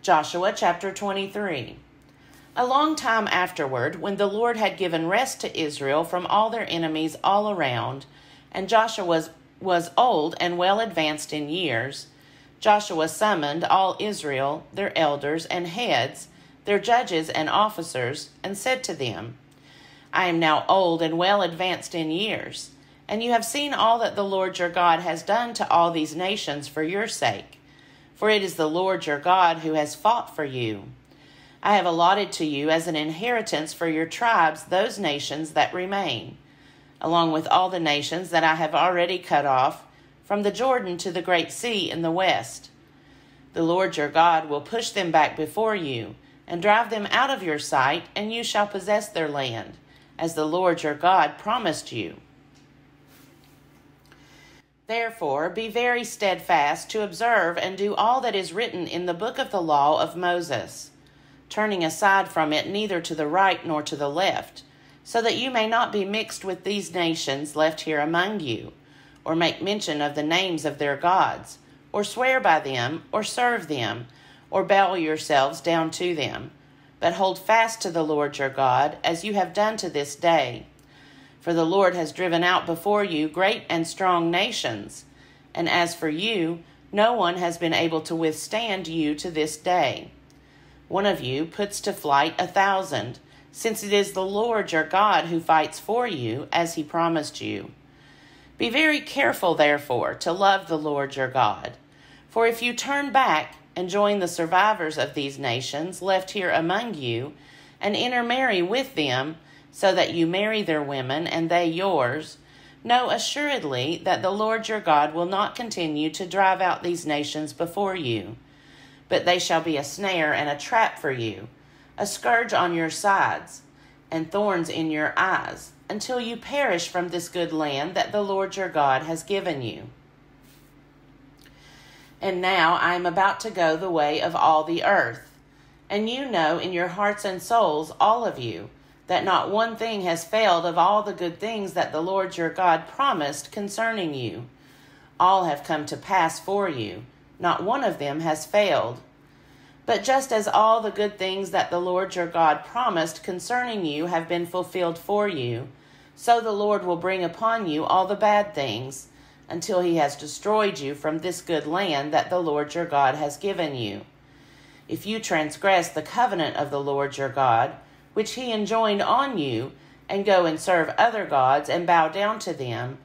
Joshua chapter 23. A long time afterward, when the Lord had given rest to Israel from all their enemies all around, and Joshua was old and well advanced in years, Joshua summoned all Israel, their elders and heads, their judges and officers, and said to them, I am now old and well advanced in years, and you have seen all that the Lord your God has done to all these nations for your sake. For it is the Lord your God who has fought for you. I have allotted to you as an inheritance for your tribes those nations that remain, along with all the nations that I have already cut off, from the Jordan to the great sea in the west. The Lord your God will push them back before you, and drive them out of your sight, and you shall possess their land, as the Lord your God promised you. Therefore, be very steadfast to observe and do all that is written in the book of the law of Moses, turning aside from it neither to the right nor to the left, so that you may not be mixed with these nations left here among you, or make mention of the names of their gods, or swear by them, or serve them, or bow yourselves down to them, but hold fast to the Lord your God, as you have done to this day. For the Lord has driven out before you great and strong nations, and as for you, no one has been able to withstand you to this day. One of you puts to flight 1,000, since it is the Lord your God who fights for you, as he promised you. Be very careful, therefore, to love the Lord your God. For if you turn back and join the survivors of these nations left here among you, and intermarry with them, so that you marry their women and they yours, know assuredly that the Lord your God will not continue to drive out these nations before you, but they shall be a snare and a trap for you, a scourge on your sides, and thorns in your eyes, until you perish from this good land that the Lord your God has given you. And now I am about to go the way of all the earth, and you know in your hearts and souls, all of you, that not one thing has failed of all the good things that the Lord your God promised concerning you. All have come to pass for you. Not one of them has failed. But just as all the good things that the Lord your God promised concerning you have been fulfilled for you, so the Lord will bring upon you all the bad things, until he has destroyed you from this good land that the Lord your God has given you. If you transgress the covenant of the Lord your God, which he enjoined on you, and go and serve other gods and bow down to them,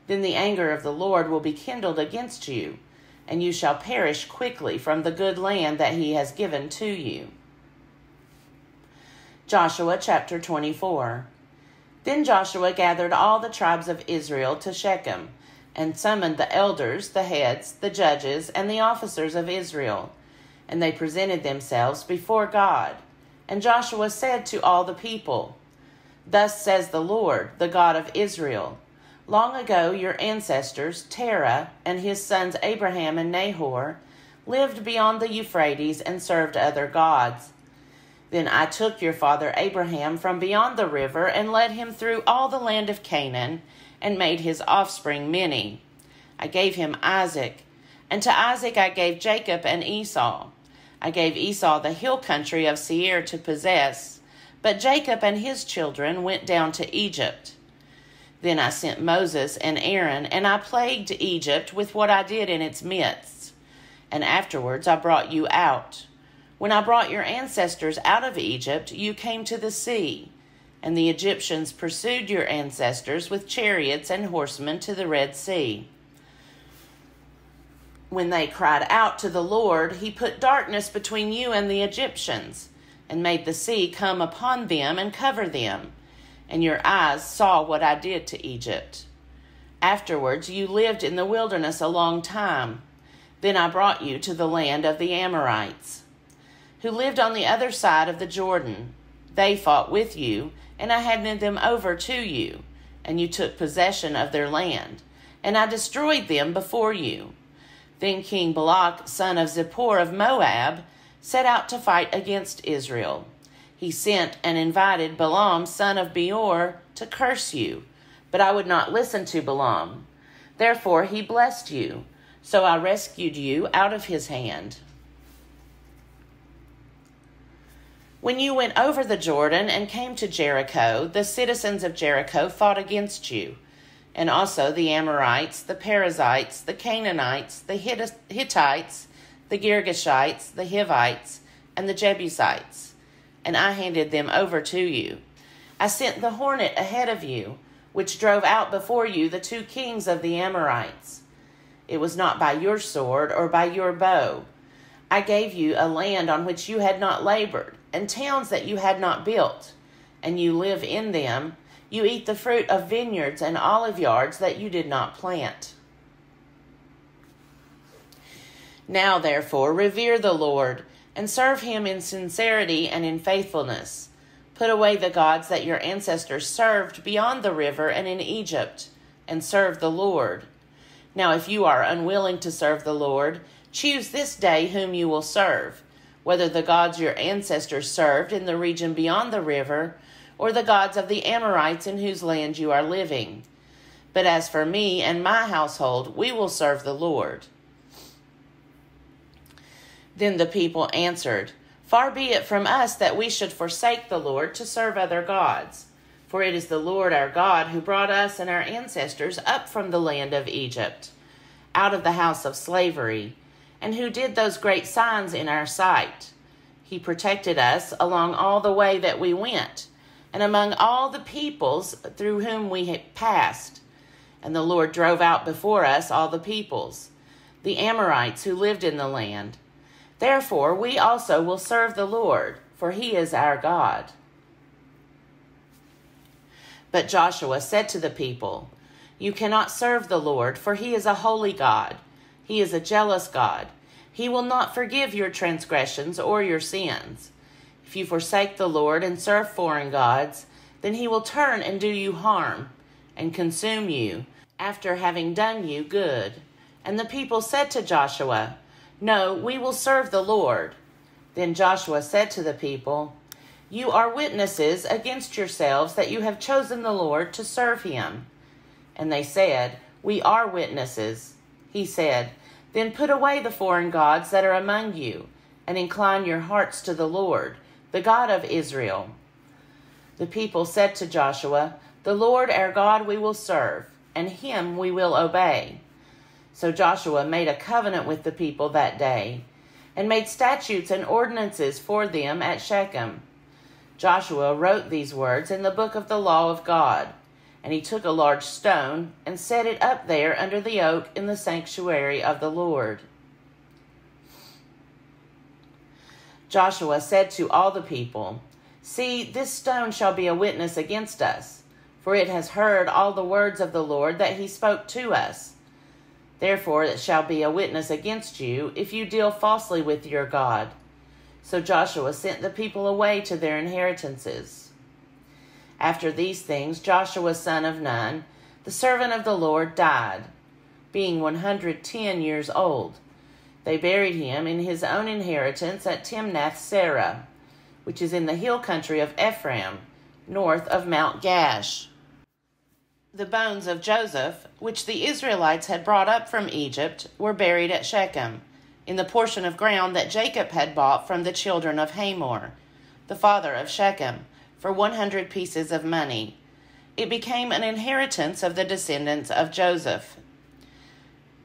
then the anger of the Lord will be kindled against you, and you shall perish quickly from the good land that he has given to you. Joshua chapter 24. Then Joshua gathered all the tribes of Israel to Shechem, and summoned the elders, the heads, the judges, and the officers of Israel, and they presented themselves before God. And Joshua said to all the people, Thus says the Lord, the God of Israel, long ago your ancestors, Terah and his sons Abraham and Nahor, lived beyond the Euphrates and served other gods. Then I took your father Abraham from beyond the river and led him through all the land of Canaan and made his offspring many. I gave him Isaac, and to Isaac I gave Jacob and Esau. I gave Esau the hill country of Seir to possess, but Jacob and his children went down to Egypt. Then I sent Moses and Aaron, and I plagued Egypt with what I did in its midst. And afterwards I brought you out. When I brought your ancestors out of Egypt, you came to the sea, and the Egyptians pursued your ancestors with chariots and horsemen to the Red Sea. When they cried out to the Lord, he put darkness between you and the Egyptians, and made the sea come upon them and cover them, and your eyes saw what I did to Egypt. Afterwards you lived in the wilderness a long time. Then I brought you to the land of the Amorites, who lived on the other side of the Jordan. They fought with you, and I handed them over to you, and you took possession of their land, and I destroyed them before you. Then King Balak, son of Zippor of Moab, set out to fight against Israel. He sent and invited Balaam, son of Beor, to curse you, but I would not listen to Balaam. Therefore he blessed you, so I rescued you out of his hand. When you went over the Jordan and came to Jericho, the citizens of Jericho fought against you, and also the Amorites, the Perizzites, the Canaanites, the Hittites, the Girgashites, the Hivites, and the Jebusites, and I handed them over to you. I sent the hornet ahead of you, which drove out before you the 2 kings of the Amorites. It was not by your sword or by your bow. I gave you a land on which you had not labored, and towns that you had not built, and you live in them. You eat the fruit of vineyards and olive yards that you did not plant. Now, therefore, revere the Lord, and serve him in sincerity and in faithfulness. Put away the gods that your ancestors served beyond the river and in Egypt, and serve the Lord. Now, if you are unwilling to serve the Lord, choose this day whom you will serve, whether the gods your ancestors served in the region beyond the river, or the gods of the Amorites in whose land you are living. But as for me and my household, we will serve the Lord." Then the people answered, "Far be it from us that we should forsake the Lord to serve other gods. For it is the Lord our God who brought us and our ancestors up from the land of Egypt, out of the house of slavery, and who did those great signs in our sight. He protected us along all the way that we went, and among all the peoples through whom we had passed. And the Lord drove out before us all the peoples, the Amorites who lived in the land. Therefore we also will serve the Lord, for he is our God." But Joshua said to the people, "You cannot serve the Lord, for he is a holy God. He is a jealous God. He will not forgive your transgressions or your sins. If you forsake the Lord and serve foreign gods, then he will turn and do you harm and consume you after having done you good." And the people said to Joshua, "No, we will serve the Lord." Then Joshua said to the people, "You are witnesses against yourselves that you have chosen the Lord to serve him." And they said, "We are witnesses." He said, "Then put away the foreign gods that are among you, and incline your hearts to the Lord, the God of Israel." The people said to Joshua, "The Lord our God we will serve, and him we will obey." So Joshua made a covenant with the people that day, and made statutes and ordinances for them at Shechem. Joshua wrote these words in the book of the law of God, and he took a large stone and set it up there under the oak in the sanctuary of the Lord. Joshua said to all the people, "See, this stone shall be a witness against us, for it has heard all the words of the Lord that he spoke to us. Therefore it shall be a witness against you if you deal falsely with your God." So Joshua sent the people away to their inheritances. After these things, Joshua son of Nun, the servant of the Lord, died, being 110 years old. They buried him in his own inheritance at Timnath-Serah, which is in the hill country of Ephraim, north of Mount Gash. The bones of Joseph, which the Israelites had brought up from Egypt, were buried at Shechem, in the portion of ground that Jacob had bought from the children of Hamor, the father of Shechem, for 100 pieces of money. It became an inheritance of the descendants of Joseph.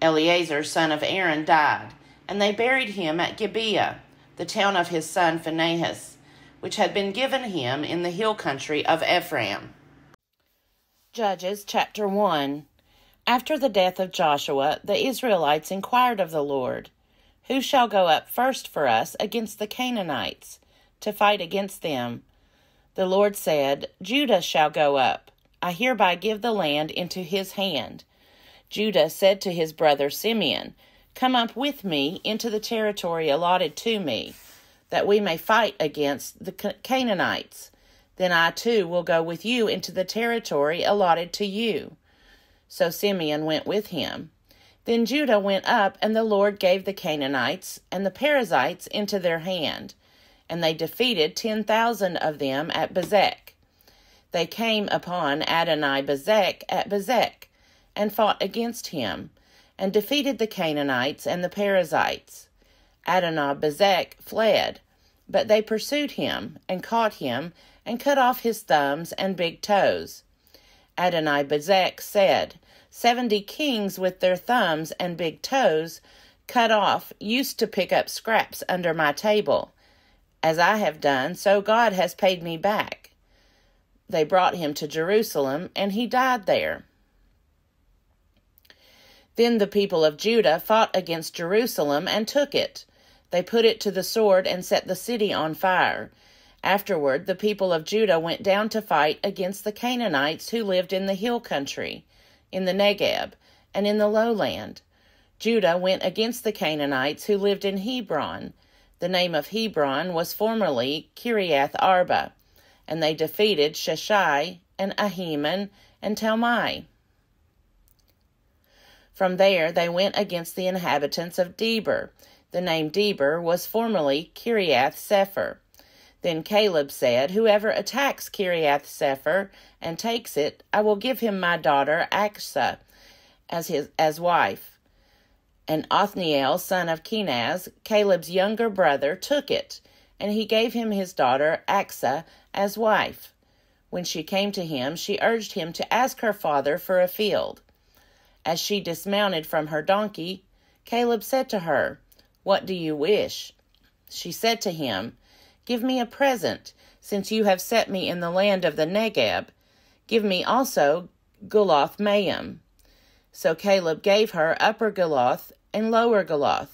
Eleazar, son of Aaron, died, and they buried him at Gibeah, the town of his son Phinehas, which had been given him in the hill country of Ephraim. Judges chapter 1. After the death of Joshua, the Israelites inquired of the Lord, "Who shall go up first for us against the Canaanites, to fight against them?" The Lord said, "Judah shall go up. I hereby give the land into his hand." Judah said to his brother Simeon, "Come up with me into the territory allotted to me, that we may fight against the Canaanites. Then I too will go with you into the territory allotted to you." So Simeon went with him. Then Judah went up, and the Lord gave the Canaanites and the Perizzites into their hand, and they defeated 10,000 of them at Bezek. They came upon Adoni-Bezek at Bezek, and fought against him, and defeated the Canaanites and the Perizzites. Adoni-Bezek fled, But they pursued him, and caught him, and cut off his thumbs and big toes. Adoni-Bezek said, 70 kings with their thumbs and big toes cut off used to pick up scraps under my table. As I have done, so God has paid me back. They brought him to Jerusalem, and he died there. Then the people of Judah fought against Jerusalem and took it. They put it to the sword and set the city on fire. Afterward, the people of Judah went down to fight against the Canaanites who lived in the hill country, in the Negeb, and in the lowland. Judah went against the Canaanites who lived in Hebron. The name of Hebron was formerly Kiriath Arba, and they defeated Sheshai and Ahiman and Talmai. From there they went against the inhabitants of Debir. The name Debir was formerly Kiriath Sepher. Then Caleb said, whoever attacks Kiriath Sepher and takes it, I will give him my daughter Achsah as wife. And Othniel, son of Kenaz, Caleb's younger brother, took it, and he gave him his daughter Achsah as wife. When she came to him, she urged him to ask her father for a field. As she dismounted from her donkey, Caleb said to her, What do you wish? She said to him, Give me a present, since you have set me in the land of the Negeb. Give me also Gulath-Maim. So Caleb gave her Upper Gulath and Lower Gulath.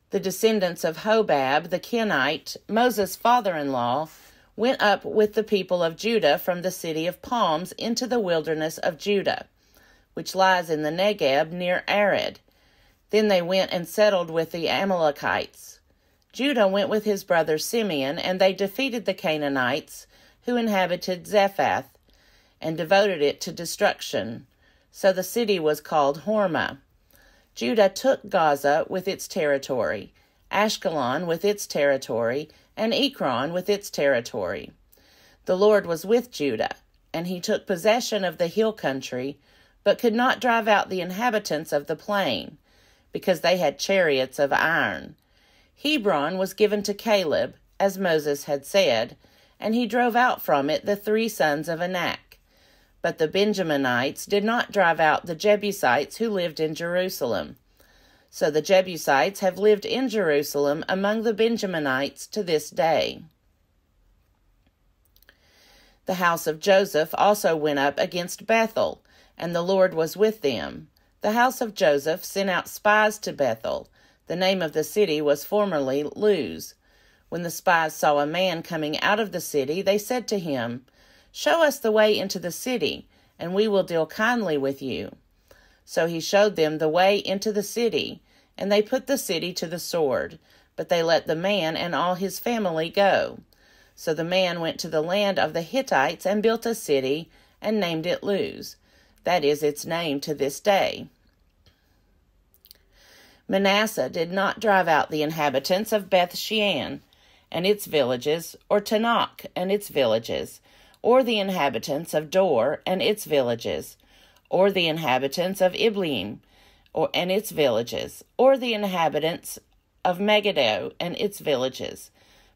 The descendants of Hobab the Kenite, Moses' father-in-law, went up with the people of Judah from the city of palms into the wilderness of Judah, which lies in the Negeb near Arad. Then they went and settled with the Amalekites. Judah went with his brother Simeon, and they defeated the Canaanites, who inhabited Zephath, and devoted it to destruction. So the city was called Hormah. Judah took Gaza with its territory, Ashkelon with its territory, and Ekron with its territory. The Lord was with Judah, and he took possession of the hill country, but could not drive out the inhabitants of the plain, because they had chariots of iron. Hebron was given to Caleb, as Moses had said, and he drove out from it the 3 sons of Anak. But the Benjaminites did not drive out the Jebusites who lived in Jerusalem. So the Jebusites have lived in Jerusalem among the Benjaminites to this day. The house of Joseph also went up against Bethel, and the Lord was with them. The house of Joseph sent out spies to Bethel. The name of the city was formerly Luz. When the spies saw a man coming out of the city, they said to him, Show us the way into the city, and we will deal kindly with you. So he showed them the way into the city, and they put the city to the sword, but they let the man and all his family go. So the man went to the land of the Hittites and built a city, and named it Luz. That is its name to this day. Manasseh did not drive out the inhabitants of Beth-shean and its villages, or Tanakh and its villages, or the inhabitants of Dor and its villages, or the inhabitants of Ibleam and its villages, or the inhabitants of Megiddo and its villages.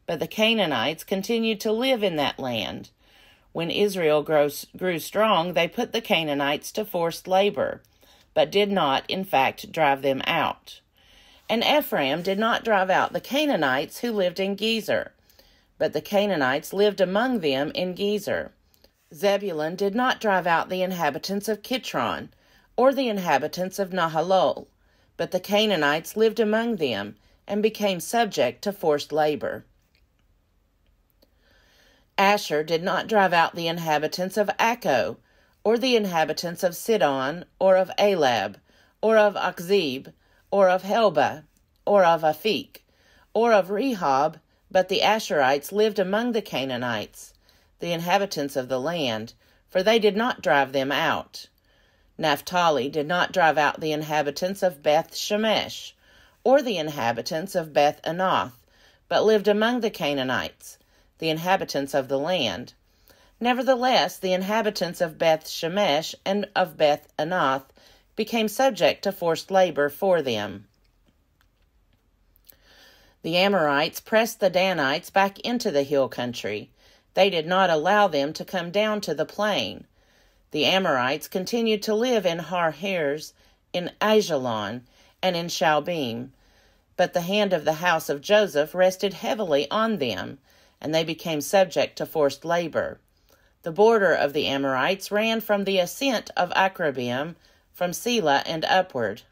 But the Canaanites continued to live in that land. When Israel grew strong, they put the Canaanites to forced labor, but did not, in fact, drive them out. And Ephraim did not drive out the Canaanites who lived in Gezer, but the Canaanites lived among them in Gezer. Zebulun did not drive out the inhabitants of Kitron, or the inhabitants of Nahalol, but the Canaanites lived among them, and became subject to forced labor. Asher did not drive out the inhabitants of Akko, or the inhabitants of Sidon, or of Alab, or of Achzib, or of Helba, or of Aphik, or of Rehob, but the Asherites lived among the Canaanites, the inhabitants of the land, for they did not drive them out. Naphtali did not drive out the inhabitants of Beth-Shemesh, or the inhabitants of Beth-Anath, but lived among the Canaanites, the inhabitants of the land. Nevertheless, the inhabitants of Beth-Shemesh and of Beth-Anath became subject to forced labor for them. The Amorites pressed the Danites back into the hill country. They did not allow them to come down to the plain. The Amorites continued to live in Har-Hers, in Ajalon, and in Shaalbim. But the hand of the house of Joseph rested heavily on them, and they became subject to forced labor. The border of the Amorites ran from the ascent of Akrabim, from Selah and upward.